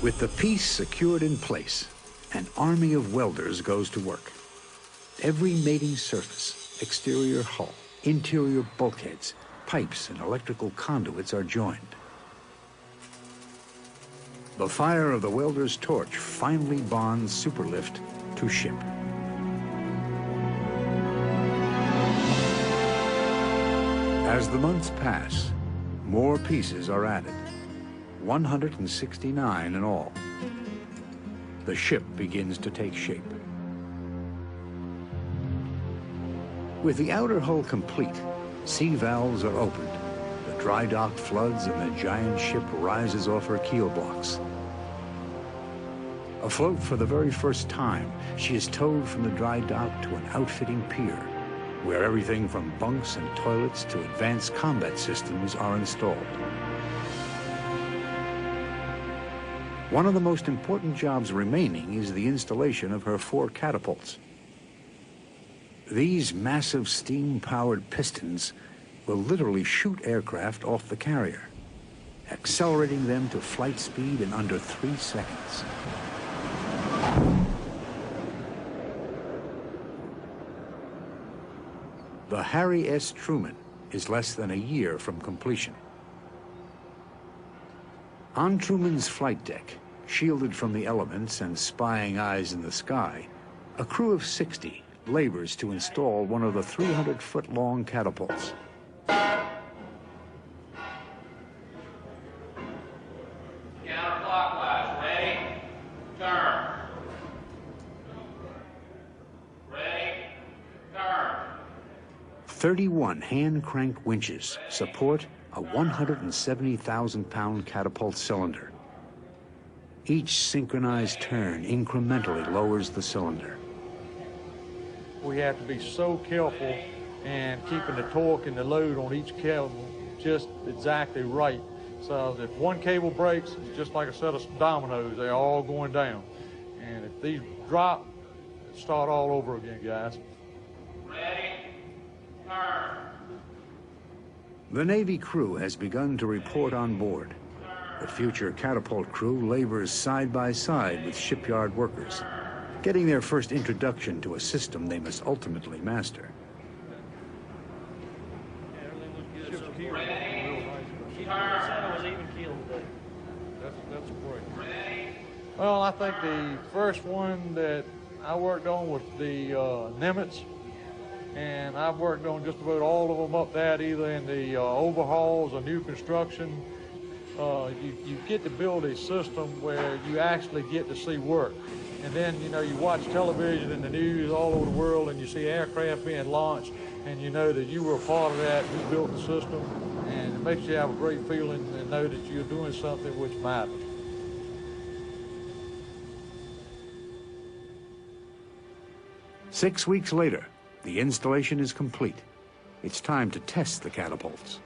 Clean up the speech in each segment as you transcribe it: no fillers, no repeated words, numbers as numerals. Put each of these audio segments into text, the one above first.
With the piece secured in place, an army of welders goes to work. Every mating surface, exterior hull, interior bulkheads, pipes, and electrical conduits are joined. The fire of the welder's torch finally bonds Superlift to ship. As the months pass, more pieces are added, 169 in all. The ship begins to take shape. With the outer hull complete, sea valves are opened. The dry dock floods and the giant ship rises off her keel blocks. Afloat for the very first time, she is towed from the dry dock to an outfitting pier, where everything from bunks and toilets to advanced combat systems are installed. One of the most important jobs remaining is the installation of her 4 catapults. These massive steam-powered pistons will literally shoot aircraft off the carrier, accelerating them to flight speed in under 3 seconds. The Harry S. Truman is less than a year from completion. On Truman's flight deck, shielded from the elements and spying eyes in the sky, a crew of 60 labors to install one of the 300-foot-long catapults. Counterclockwise, ready, turn. Ready, turn. 31 hand-crank winches support a 170,000-pound catapult cylinder. Each synchronized turn incrementally lowers the cylinder. We have to be so careful and keeping the torque and the load on each cable just exactly right. So if one cable breaks, it's just like a set of dominoes. They're all going down. And if these drop, start all over again, guys. Ready, turn. The Navy crew has begun to report on board. The future catapult crew labors side by side with shipyard workers, getting their first introduction to a system they must ultimately master. Well, I think the first one that I worked on was the Nimitz, and I've worked on just about all of them up that, either in the overhauls or new construction. You get to build a system where you actually get to see work. And then, you know, you watch television and the news all over the world and you see aircraft being launched and you know that you were a part of that, you built the system, and it makes you have a great feeling and know that you're doing something which matters. Six weeks later, the installation is complete. It's time to test the catapults.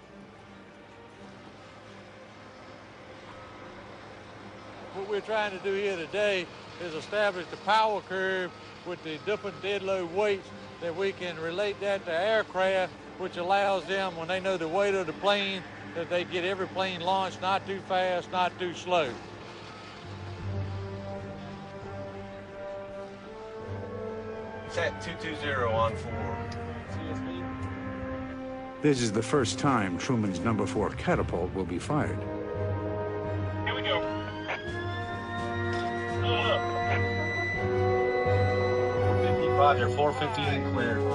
What we're trying to do here today is establish the power curve with the different dead load weights, that we can relate that to aircraft, which allows them, when they know the weight of the plane, that they get every plane launched not too fast, not too slow. Set 220 on 4. This is the first time Truman's number 4 catapult will be fired. Here we go. Roger, 458 clear. 3, 2,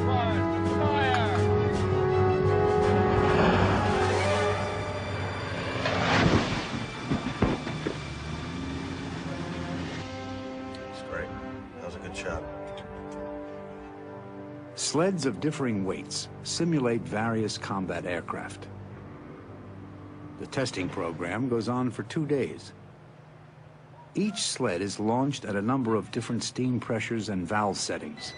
1, fire! That's great. That was a good shot. Sleds of differing weights simulate various combat aircraft. The testing program goes on for 2 days. Each sled is launched at a number of different steam pressures and valve settings.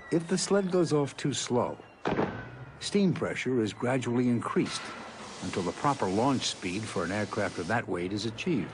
If the sled goes off too slow, steam pressure is gradually increased until the proper launch speed for an aircraft of that weight is achieved.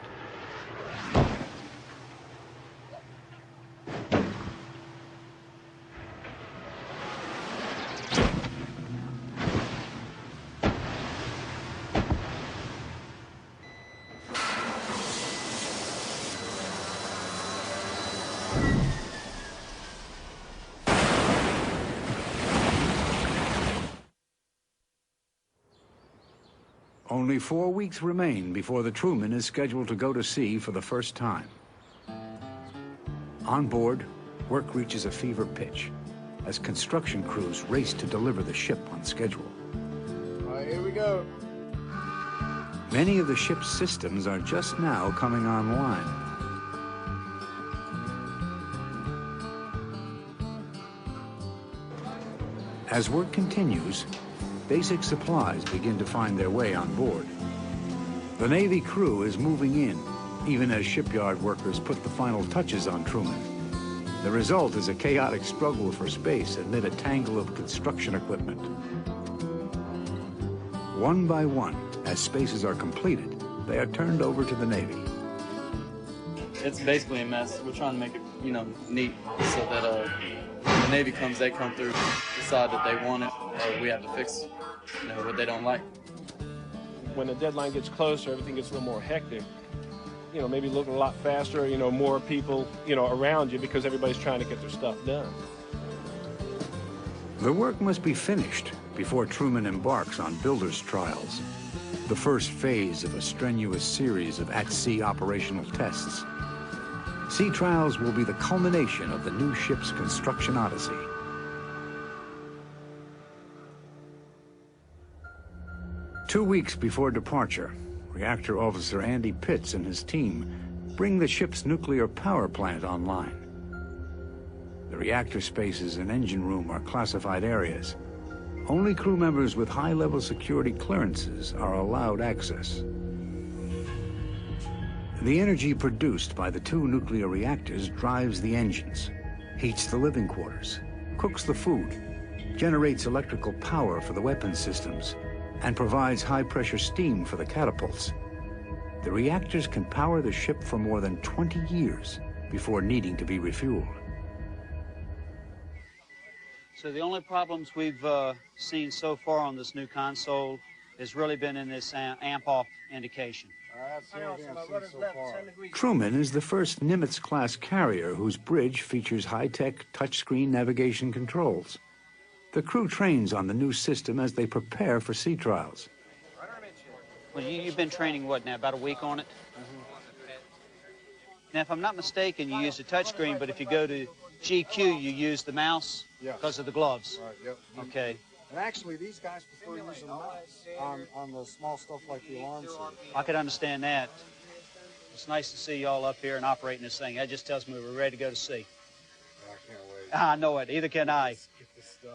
Only 4 weeks remain before the Truman is scheduled to go to sea for the first time. On board, work reaches a fever pitch as construction crews race to deliver the ship on schedule. All right, here we go. Many of the ship's systems are just now coming online. As work continues, basic supplies begin to find their way on board. The Navy crew is moving in, even as shipyard workers put the final touches on Truman. The result is a chaotic struggle for space amid a tangle of construction equipment. One by one, as spaces are completed, they are turned over to the Navy. It's basically a mess. We're trying to make it, neat so that when the Navy comes, they come through, decide that they want it, or we have to fix, what they don't like. When the deadline gets closer, everything gets a little more hectic. Maybe looking a lot faster, more people, around you because everybody's trying to get their stuff done. The work must be finished before Truman embarks on builder's trials, the first phase of a strenuous series of at-sea operational tests. Sea trials will be the culmination of the new ship's construction odyssey. Two weeks before departure, reactor officer Andy Pitts and his team bring the ship's nuclear power plant online. The reactor spaces and engine room are classified areas. Only crew members with high-level security clearances are allowed access. The energy produced by the two nuclear reactors drives the engines, heats the living quarters, cooks the food, generates electrical power for the weapons systems, and provides high-pressure steam for the catapults. The reactors can power the ship for more than 20 years before needing to be refueled. So the only problems we've seen so far on this new console has really been in this amp-off indication. Truman is the first Nimitz-class carrier whose bridge features high-tech touchscreen navigation controls. The crew trains on the new system as they prepare for sea trials. Well, you've been training, what now, about a week on it? Now, if I'm not mistaken, you use a touchscreen, but if you go to GQ, you use the mouse because of the gloves. Right, yep. Okay. And actually, these guys prefer using the mouse on the small stuff like the alarm system. I could understand that. It's nice to see y'all up here and operating this thing. That just tells me we're ready to go to sea. I can't wait. I know it. Either can I. Let's get this done.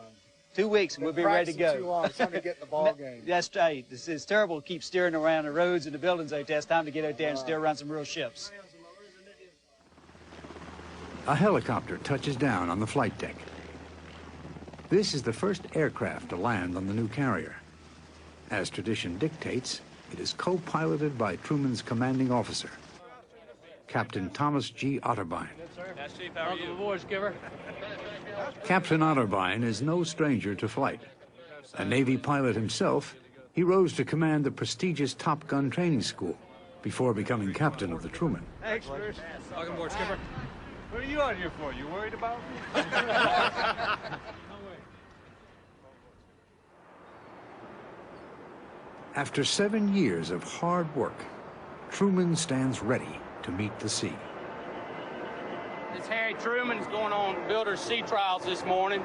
2 weeks and we'll be ready to go. Too long. It's time to get in the ball game. That's right. It's terrible to keep steering around the roads and the buildings out there. It's time to get out there and steer around some real ships. A helicopter touches down on the flight deck. This is the first aircraft to land on the new carrier. As tradition dictates, it is co-piloted by Truman's commanding officer, Captain Thomas G. Otterbein. Yes, Chief, how are you? Aboard, Skipper. Captain Otterbein is no stranger to flight. A Navy pilot himself, he rose to command the prestigious Top Gun training school before becoming captain of the Truman. Thanks, Bruce. Welcome aboard, Skipper. What are you on here for? You worried about me? After 7 years of hard work, Truman stands ready to meet the sea. This Harry Truman is going on builder's sea trials this morning.